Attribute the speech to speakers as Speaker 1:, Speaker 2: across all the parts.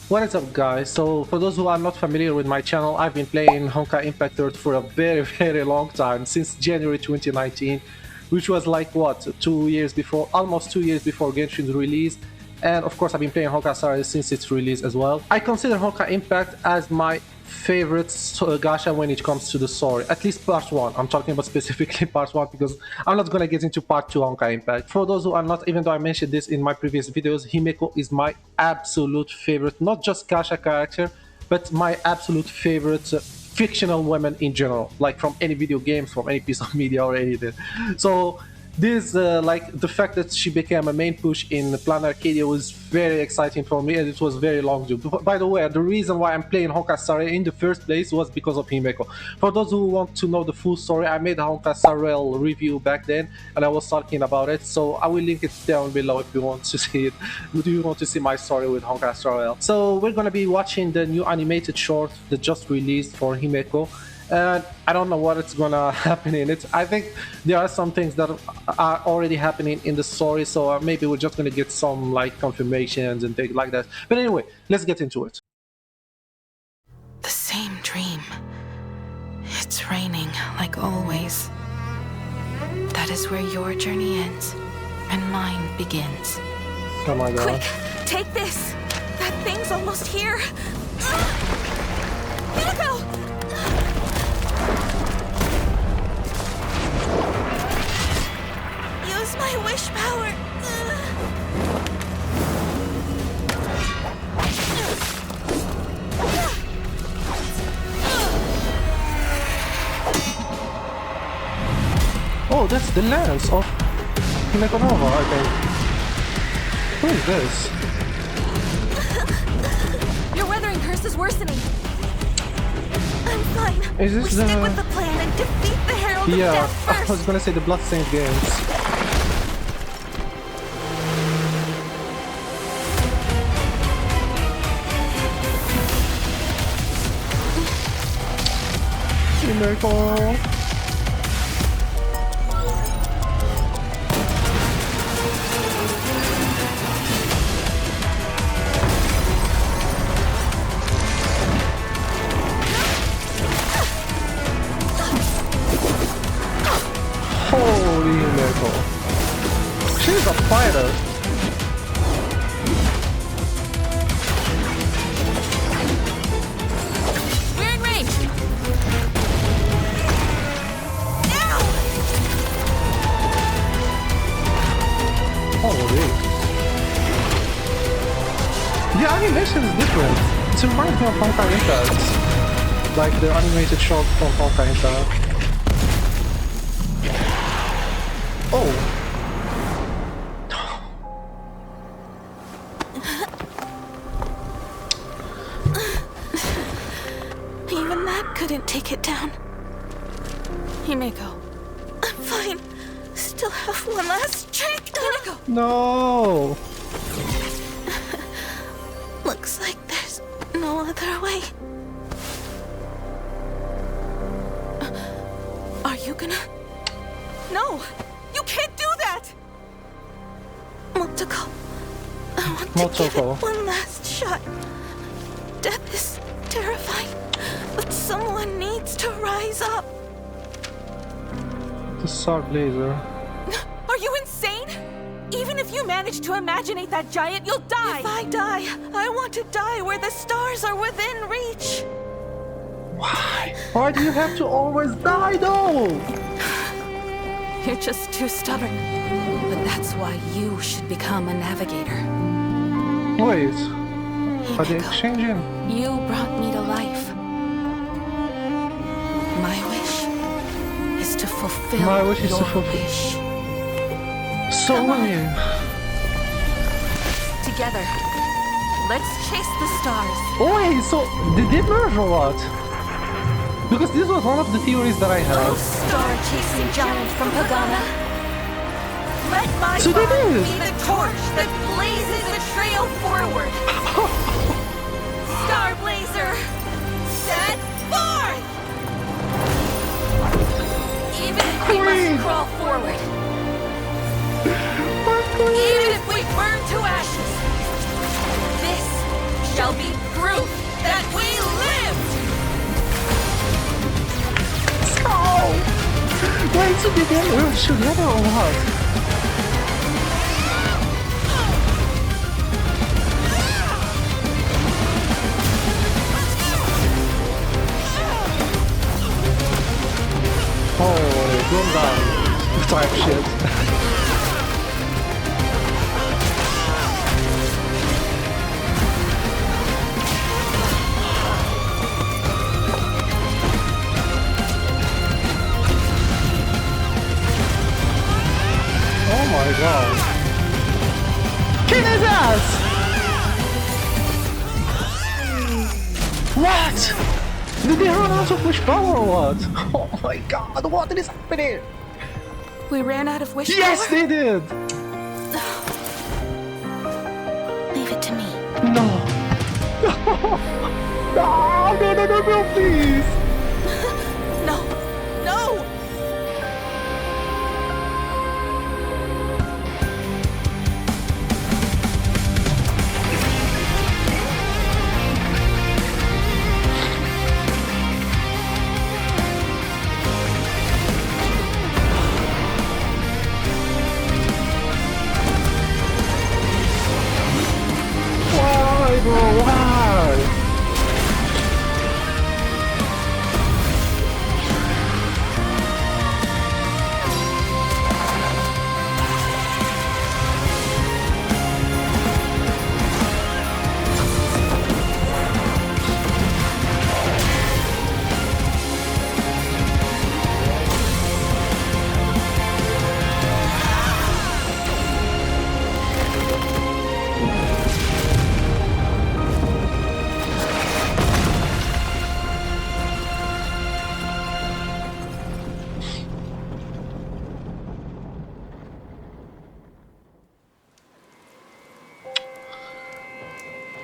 Speaker 1: What is up, guys? So for those who are not familiar with my channel, I've been playing Honkai Impact 3 for a very very long time, since January 2019, which was like what, 2 years before, almost 2 years before Genshin's release. And of course I've been playing Honkai Star Rail since its release as well. I consider Honkai Impact as my favorite gacha when it comes to the story, at least part 1. I'm talking about specifically part 1 because I'm not gonna get into part 2 Honkai Impact. For those who are not, even though I mentioned this in my previous videos, Himeko is my absolute favorite, not just gacha character, but my absolute favorite fictional woman in general, like from any video games, from any piece of media or anything. So this like the fact that she became a main push in Plan Arcadia was very exciting for me, and it was very long due. By the way, the reason why I'm playing Honkai Star Rail in the first place was because of Himeko. For those who want to know the full story, I made a Honkai Star Rail review back then, and I was talking about it, so I will link it down below if you want to see it. Do you want to see my story with Honkai Star Rail? So we're gonna be watching the new animated short that just released for Himeko. And I don't know what it's gonna happen in it. I think there are some things that are already happening in the story, so maybe we're just gonna get some like confirmations and things like that. But anyway, let's get into it.
Speaker 2: The same dream. It's raining, like always. That is where your journey ends, and mine begins.
Speaker 1: Oh my god.
Speaker 2: Quick, take this! That thing's almost here! Himeko! Use my wish power!
Speaker 1: Oh, that's the lance of Himeko Nova, I think. Who is this?
Speaker 2: Your weathering curse is worsening. I'm fine.
Speaker 1: Is this
Speaker 2: we stick with the plan and defeat the Herald of Death first.
Speaker 1: I was gonna say the Bloodstained Games. Himeko. Holy Himeko. She's a fighter.
Speaker 2: We're in range. Now!
Speaker 1: Holy. The animation is different. It reminds me of Honkai Impact. Like the animated shot from Honkai Impact. Oh!
Speaker 2: Even that couldn't take it down. Himeko. I'm fine. Still have one last trick. Himeko!
Speaker 1: No!
Speaker 2: Looks like there's no other way. Are you gonna... No! You can't do that! Motoko. I want to give it one last shot. Death is terrifying, but someone needs to rise up.
Speaker 1: The Sword Blazer.
Speaker 2: Are you insane? Even if you manage to imaginate that giant, you'll die! If I die, I want to die where the stars are within reach.
Speaker 1: Why? Why do you have to always die though?
Speaker 2: You're just too stubborn. But that's why you should become a navigator.
Speaker 1: Wait. Are they
Speaker 2: Himeko,
Speaker 1: exchanging?
Speaker 2: you brought me to life. My wish is to fulfill
Speaker 1: My wish is to
Speaker 2: your
Speaker 1: fulfill-
Speaker 2: wish.
Speaker 1: So
Speaker 2: Come on.
Speaker 1: weird.
Speaker 2: Together, let's chase the stars.
Speaker 1: Wait, so did they merge or what? Because this was one of the theories that I had.
Speaker 2: Star-chasing giant from Pagana. Let my
Speaker 1: So they
Speaker 2: bond
Speaker 1: did.
Speaker 2: be the torch that blazes the trail forward. Star Blazer, set forth! Even if we
Speaker 1: Queen.
Speaker 2: must crawl forward.
Speaker 1: My queen.
Speaker 2: Even if we burn to ashes. This shall shall be proof that we live!
Speaker 1: Oh! Wait, so did they shoot together or what? Oh, gone down type shit. Oh my god. Kill his ass! What? Did they run out of wish power or what? Oh my god, what is happening?
Speaker 2: We ran out of wish
Speaker 1: Yes,
Speaker 2: power?
Speaker 1: they did!
Speaker 2: Leave it to me.
Speaker 1: No. No, please!
Speaker 2: No! No!
Speaker 1: Why, bro? Why?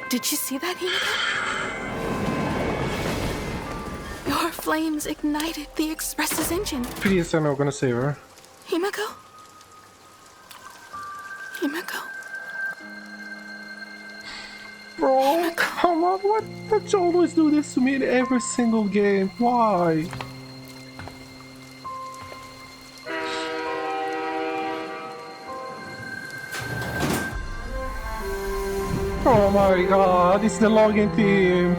Speaker 2: Did you see that, Himeko? Your flames ignited the Express's engine.
Speaker 1: Please, I'm not gonna save her.
Speaker 2: Himeko? Himeko?
Speaker 1: Bro, come on, what? Don't you always do this to me in every single game? Why? Oh my god, it's the login team!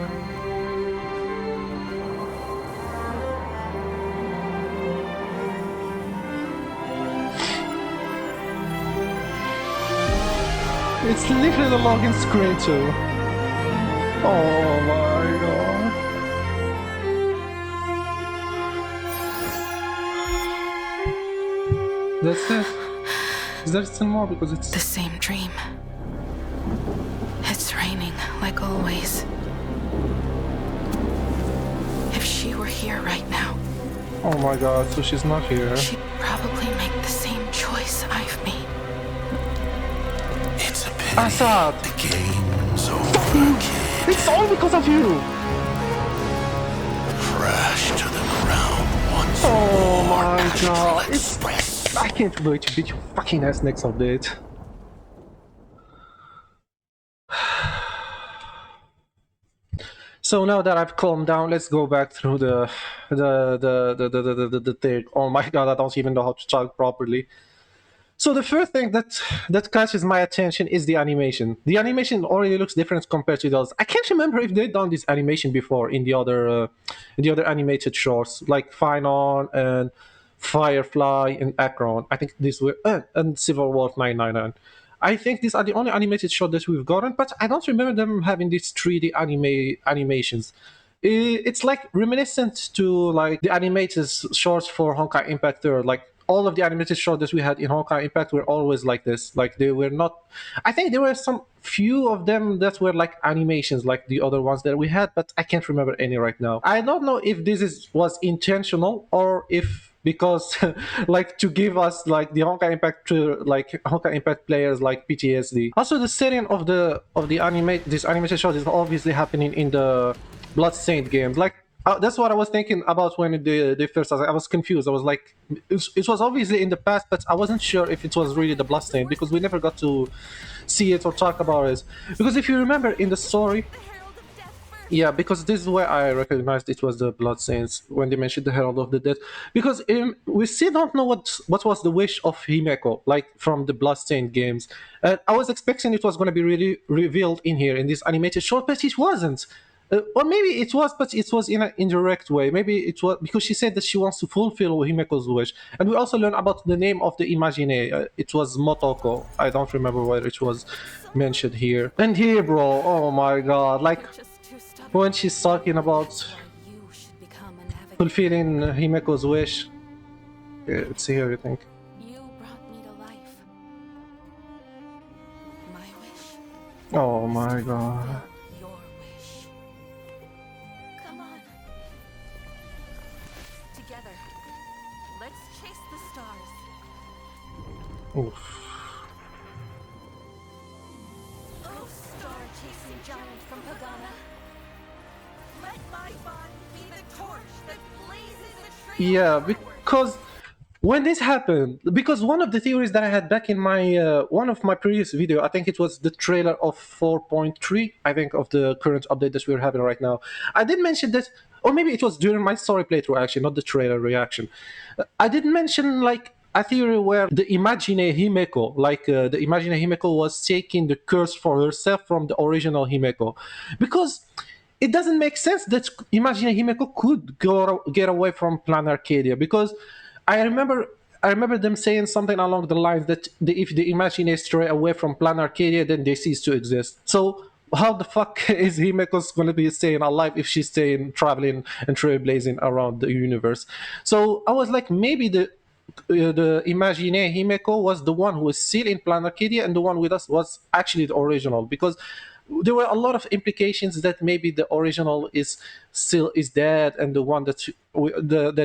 Speaker 1: It's literally the login screen too. Oh my god. That's it. Is there still more? Because it's...
Speaker 2: The same dream. It's raining, like always. If she were here right now...
Speaker 1: Oh my god, so she's not here.
Speaker 2: She'd probably make the same choice I've made.
Speaker 3: It's a pity.
Speaker 1: Assad!
Speaker 3: The game's over, kid.
Speaker 1: It's all because of you!
Speaker 3: Crash to the ground once
Speaker 1: Oh
Speaker 3: more.
Speaker 1: my
Speaker 3: Astral
Speaker 1: god,
Speaker 3: Express.
Speaker 1: I can't wait to beat your fucking ass next update. So now that I've calmed down, let's go back through the thing. Oh my god, I don't even know how to talk properly. So the first thing that catches my attention is the animation. The animation already looks different compared to the others. I can't remember if they'd done this animation before in the other animated shorts like Finon and Firefly and Akron. I think these were and Civil War 999. I think these are the only animated shorts that we've gotten, but I don't remember them having these 3D animations. It's like reminiscent to like the animated shorts for Honkai Impact 3. Like all of the animated shorts that we had in Honkai Impact were always like this. Like they were not. I think there were some few of them that were like animations, like the other ones that we had, but I can't remember any right now. I don't know if was intentional or if because like to give us like the Honkai Impact like Honkai Impact players like PTSD. Also, the setting of the this animated shot is obviously happening in the Bloodstained games. Like that's what I was thinking about when they first. I was confused. I was like, it was obviously in the past, but I wasn't sure if it was really the Bloodstained because we never got to see it or talk about it. Because if you remember in the story, Yeah, because this is where I recognized it was the Bloodstains when they mentioned the Herald of the Dead. Because we still don't know what was the wish of Himeko, like from the Bloodstained games. And I was expecting it was going to be really revealed in here in this animated short, but it wasn't. Or maybe it was, but it was in an indirect way. Maybe it was because she said that she wants to fulfill Himeko's wish. And we also learned about the name of the Imagine. It was Motoko. I don't remember whether it was mentioned here. And here, bro, oh my god, like
Speaker 2: Just too stubborn.
Speaker 1: when she's talking about
Speaker 2: You should become an advocate.
Speaker 1: fulfilling Himeko's wish. It's here, I think.
Speaker 2: You brought me to life. My wish.
Speaker 1: Oh my
Speaker 2: is to
Speaker 1: god.
Speaker 2: fulfill your wish. Come on. Together. Let's chase the stars.
Speaker 1: Oof.
Speaker 2: Oh, star-chasing giant from Pagana. Let my body be the torch that blazes a trail
Speaker 1: Yeah,
Speaker 2: forward.
Speaker 1: because when this happened, because one of the theories that I had back in my one of my previous video, I think it was the trailer of 4.3, I think, of the current update that we're having right now. I did mention that, or maybe it was during my story playthrough actually, not the trailer reaction. I did mention like a theory where the Imagine Himeko, the Imagine Himeko was taking the curse for herself from the original Himeko, because it doesn't make sense that Imagine Himeko could get away from Plan Arcadia, because I remember I remember them saying something along the lines that if the Imagine stray away from Plan Arcadia, then they cease to exist. So how the fuck is Himeko's going to be staying alive if she's staying traveling and trailblazing around the universe? So I was like, maybe the Imagine Himeko was the one who was still in Plan Arcadia, and the one with us was actually the original, because there were a lot of implications that maybe the original is still is dead, and the one that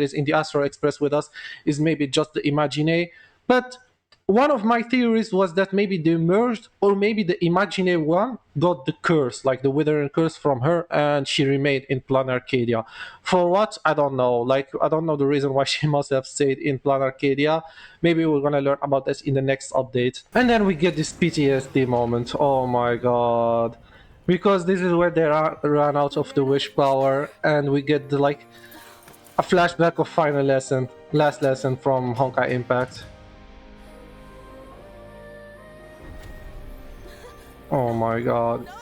Speaker 1: is in the Astral Express with us is maybe just the Imagine. But one of my theories was that maybe they merged, or maybe the Imagine one got the curse, like the Withering curse from her, and she remained in Plan Arcadia. For what? I don't know. Like, I don't know the reason why she must have stayed in Plan Arcadia. Maybe we're gonna learn about this in the next update. And then we get this PTSD moment. Oh my god. Because this is where they ran out of the wish power, and we get like a flashback of last lesson from Honkai Impact. Oh my god.
Speaker 2: No!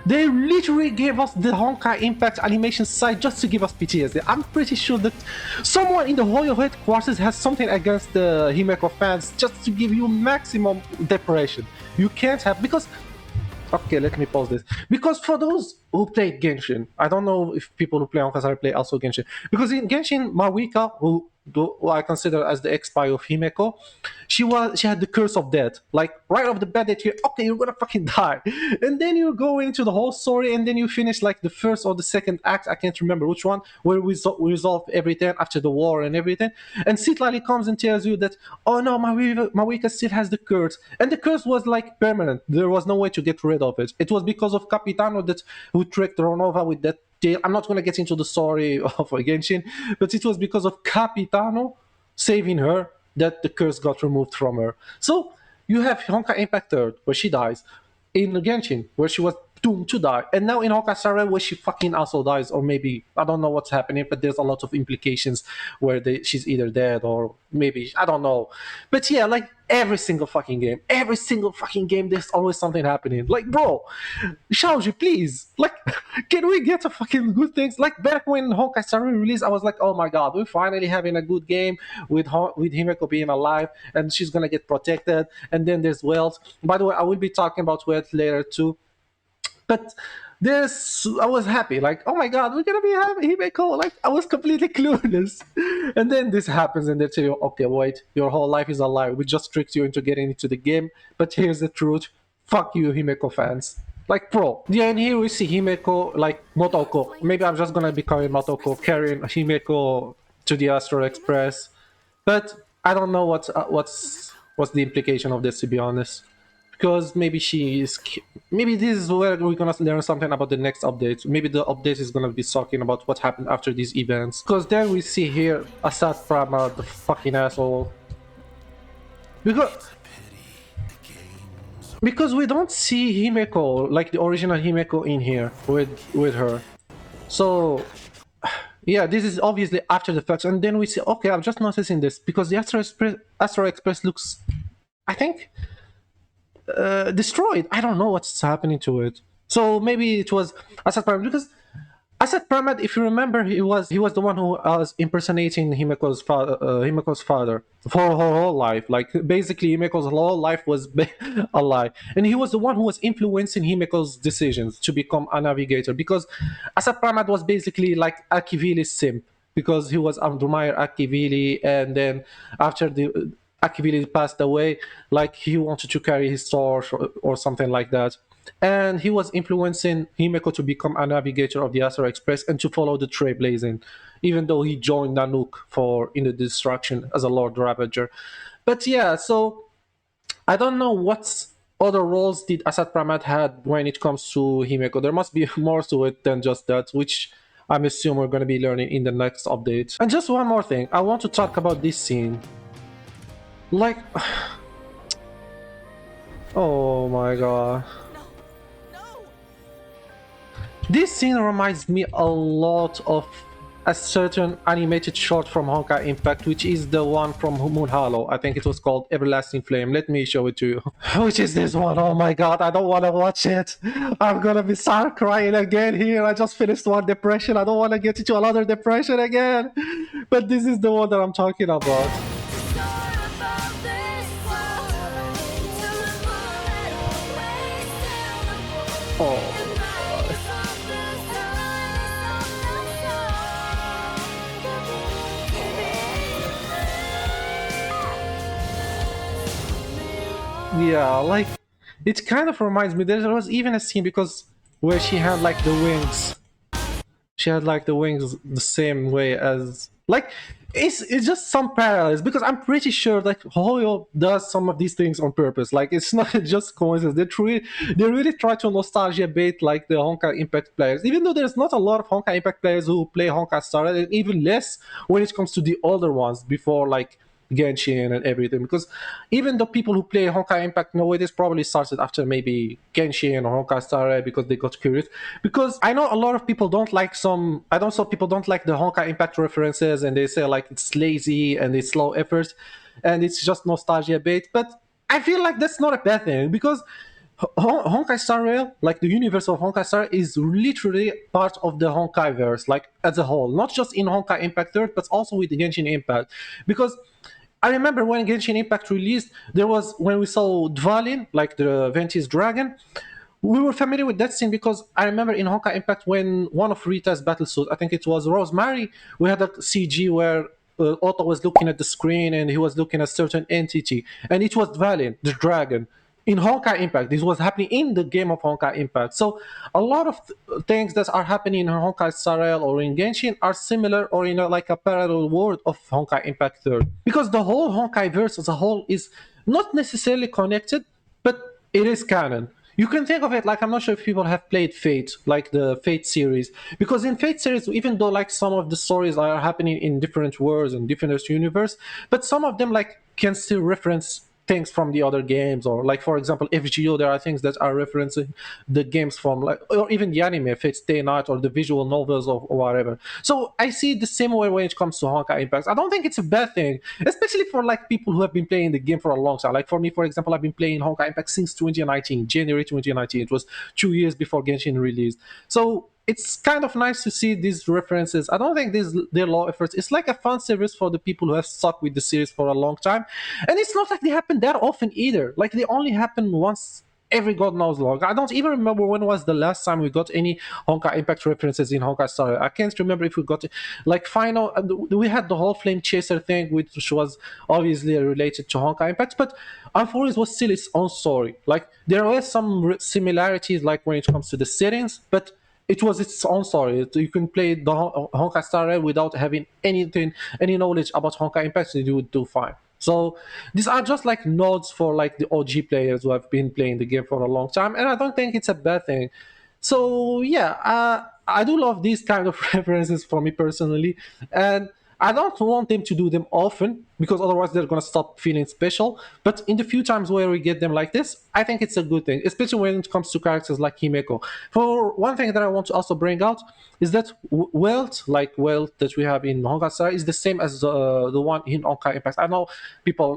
Speaker 1: They literally gave us the Honkai Impact animation site just to give us PTSD. I'm pretty sure that someone in the Hoyo headquarters has something against the Himeko fans just to give you maximum depression. You can't have, because... Okay, let me pause this. Because for those who played Genshin, I don't know if people who play Honkai play also Genshin. Because in Genshin, Marika, who I consider as the ex-spy of Himeko, she had the curse of death. Like right off the bat, that you're gonna fucking die, and then you go into the whole story, and then you finish like the first or the second act, I can't remember which one, where we resolve everything after the war and everything. And Citlali comes and tells you that, oh no, Marika still has the curse, and the curse was like permanent. There was no way to get rid of it. It was because of Capitano who tricked Ronova with that tale. I'm not going to get into the story of Genshin, but it was because of Capitano saving her that the curse got removed from her. So you have Honkai Impact 3rd, where she dies, in Genshin, where she was doomed to die, and now in Honkai Star Rail, where she fucking also dies, or maybe, I don't know what's happening, but there's a lot of implications where she's either dead or maybe, I don't know. But yeah, like every single fucking game, there's always something happening. Like, bro, Shaoji, please, like, can we get a fucking good things? Like back when Honkai Star Rail released, I was like, oh my god, we're finally having a good game with Himeko being alive, and she's gonna get protected. And then there's Wealth. By the way, I will be talking about Wealth later too. But I was happy, like, oh my god, we're gonna be having Himeko. Like, I was completely clueless. And then this happens, and they tell you, okay, wait, your whole life is a lie. We just tricked you into getting into the game, but here's the truth. Fuck you, Himeko fans. Like, bro. Yeah, and here we see Himeko, like, Motoko. Maybe I'm just gonna be calling Motoko, carrying Himeko to the Astral Express. But I don't know what's the implication of this, to be honest. Because maybe maybe this is where we're gonna learn something about the next update. Maybe the update is gonna be talking about what happened after these events. Because then we see here Asad Prama, the fucking asshole. because we don't see Himeko, like the original Himeko, in here with her. So yeah, this is obviously after the fact, and then we see, okay, I'm just noticing this because the Astro Express looks, I think, destroyed. I don't know what's happening to it. So maybe it was Asad Pyramid, because Asad Pyramid, if you remember, he was the one who was impersonating Himeko's father for her whole life. Like basically, Himeko's whole life was a lie, and he was the one who was influencing Himeko's decisions to become a navigator. Because Asad Pyramid was basically like Akivili's simp, because he was admire Akivili, and then after the Akivili passed away, like he wanted to carry his torch or something like that. And he was influencing Himeko to become a navigator of the Astro Express and to follow the trailblazing, even though he joined Nanook for in the destruction as a Lord Ravager. But yeah, so I don't know what other roles did Asad Pramat had when it comes to Himeko. There must be more to it than just that, which I'm assuming we're going to be learning in the next update. And just one more thing, I want to talk about this scene. Like, oh my god. This scene reminds me a lot of a certain animated short from Honkai Impact, which is the one from Moon Hollow. I think it was called Everlasting Flame. Let me show it to you. Which is this one? Oh my god, I don't want to watch it. I'm gonna be start crying again here. I just finished one depression. I don't want to get into another depression again. But this is the one that I'm talking about. Oh. Yeah, like it kind of reminds me. There was even a scene because where she had like the wings. She had like the wings the same way as like it's just some parallels because I'm pretty sure like Hoyo does some of these things on purpose. Like it's not just coincidence. They really try to nostalgia bait like the Honkai Impact players. Even though there's not a lot of Honkai Impact players who play Honkai Star, and even less when it comes to the older ones before like Genshin and everything, because even the people who play Honkai Impact nowadays probably started after maybe Genshin or Honkai Star Rail because they got curious. Because I know a lot of people don't like I don't saw people don't like the Honkai Impact references, and they say like it's lazy and it's slow effort and it's just nostalgia bait. But I feel like that's not a bad thing because Honkai Star Rail, like the universe of Honkai Star, is literally part of the Honkai verse, like as a whole, not just in Honkai Impact 3rd, but also with the Genshin Impact. Because I remember when Genshin Impact released, there was when we saw Dvalin, like the Ventis dragon, we were familiar with that scene because I remember in Honkai Impact when one of Rita's battle suits, I think it was Rosemary, we had a CG where Otto was looking at the screen and he was looking at certain entity, and it was Dvalin, the dragon in Honkai Impact. This was happening in the game of Honkai Impact. So a lot of things that are happening in Honkai Star Rail or in Genshin are similar or in like a parallel world of Honkai Impact 3rd. Because the whole Honkai verse as a whole is not necessarily connected, but it is canon. You can think of it like, I'm not sure if people have played Fate, like the Fate series, because in Fate series, even though like some of the stories are happening in different worlds and different universe, but some of them like can still reference things from the other games, or like for example FGO, there are things that are referencing the games from like, or even the anime if it's Day Night or the visual novels or whatever. So I see the same way when it comes to Honkai Impact. I don't think it's a bad thing, especially for like people who have been playing the game for a long time. Like for me, for example, I've been playing Honkai Impact since 2019, January 2019. It was 2 years before Genshin released. So it's kind of nice to see these references. I don't think they're low efforts. It's like a fun service for the people who have stuck with the series for a long time. And it's not like they happen that often either. Like they only happen once every god knows long. I don't even remember when was the last time we got any Honkai Impact references in Honkai Star. I can't remember if we got like final. We had the whole Flame Chaser thing, which was obviously related to Honkai Impact, but Unforest was still its own story. Like there were some similarities, like when it comes to the settings, but it was its own story. You can play the Honkai Star Rail without having any knowledge about Honkai Impact, and you would do fine. So these are just like nods for like the OG players who have been playing the game for a long time, and I don't think it's a bad thing. So yeah, I do love these kind of references for me personally, and I don't want them to do them often because otherwise they're gonna stop feeling special. But in the few times where we get them like this, I think it's a good thing, especially when it comes to characters like Himeko. For one thing that I want to also bring out is that wealth that we have in Honkai Star is the same as the one in Honkai Impact. I know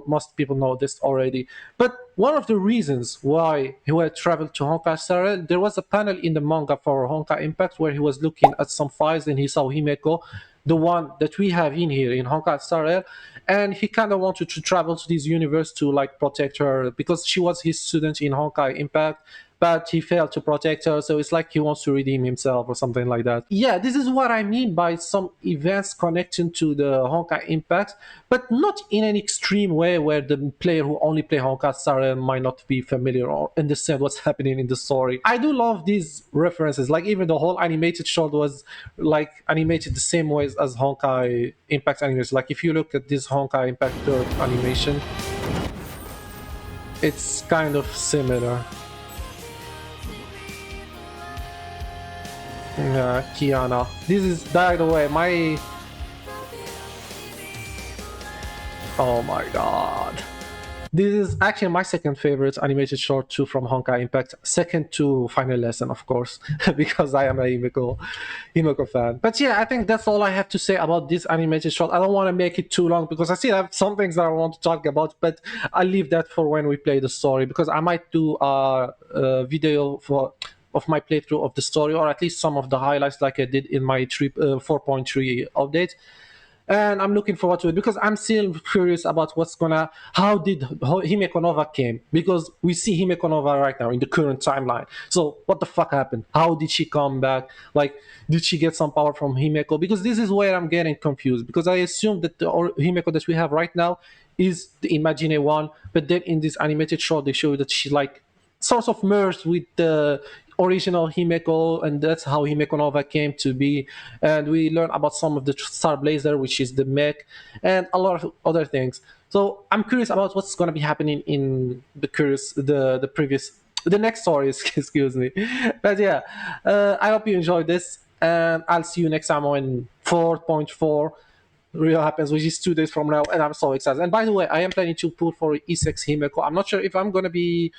Speaker 1: most people know this already, but one of the reasons why he had traveled to Honkai Star, there was a panel in the manga for Honkai Impact where he was looking at some files and he saw Himeko, the one that we have in here in Honkai Star Rail, and he kind of wanted to travel to this universe to like protect her because she was his student in Honkai Impact, but he failed to protect her, so it's like he wants to redeem himself or something like that. Yeah, this is what I mean by some events connecting to the Honkai Impact, but not in an extreme way where the player who only play Honkai Star Rail might not be familiar or understand what's happening in the story. I do love these references, like even the whole animated short was like animated the same ways as Honkai Impact animation. Like if you look at this Honkai Impact 3rd animation, it's kind of similar. Yeah, Kiana. This is, by the way, my... Oh my god. This is actually my second favorite animated short too from Honkai Impact. Second to Final Lesson, of course, because I am a Himeko fan. But yeah, I think that's all I have to say about this animated short. I don't want to make it too long because I still have some things that I want to talk about, but I'll leave that for when we play the story because I might do a video of my playthrough of the story, or at least some of the highlights like I did in my 4.3 update. And I'm looking forward to it because I'm still curious about how did Himeko Nova came, because we see Himeko Nova right now in the current timeline. So what the fuck happened? How did she come back? Like, did she get some power from Himeko? Because this is where I'm getting confused, because I assume that the Himeko that we have right now is the Imagine one, but then in this animated show they show that she like sort of merged with the original Himeko, and that's how Himeko Nova came to be. And we learn about some of the Star Blazer, which is the mech, and a lot of other things. So I'm curious about what's going to be happening in the next stories. Excuse me. But yeah, I hope you enjoyed this, and I'll see you next time on 4.4 real happens, which is 2 days from now, and I'm so excited. And by the way, I am planning to pull for E6 Himeko. I'm not sure if I'm gonna be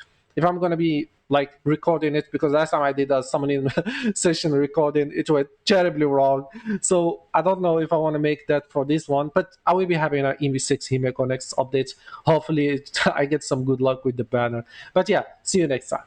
Speaker 1: like recording it, because last time I did a summoning session recording, it went terribly wrong. So I don't know if I want to make that for this one, but I will be having an EV6 Himeko next update. Hopefully I get some good luck with the banner. But yeah, see you next time.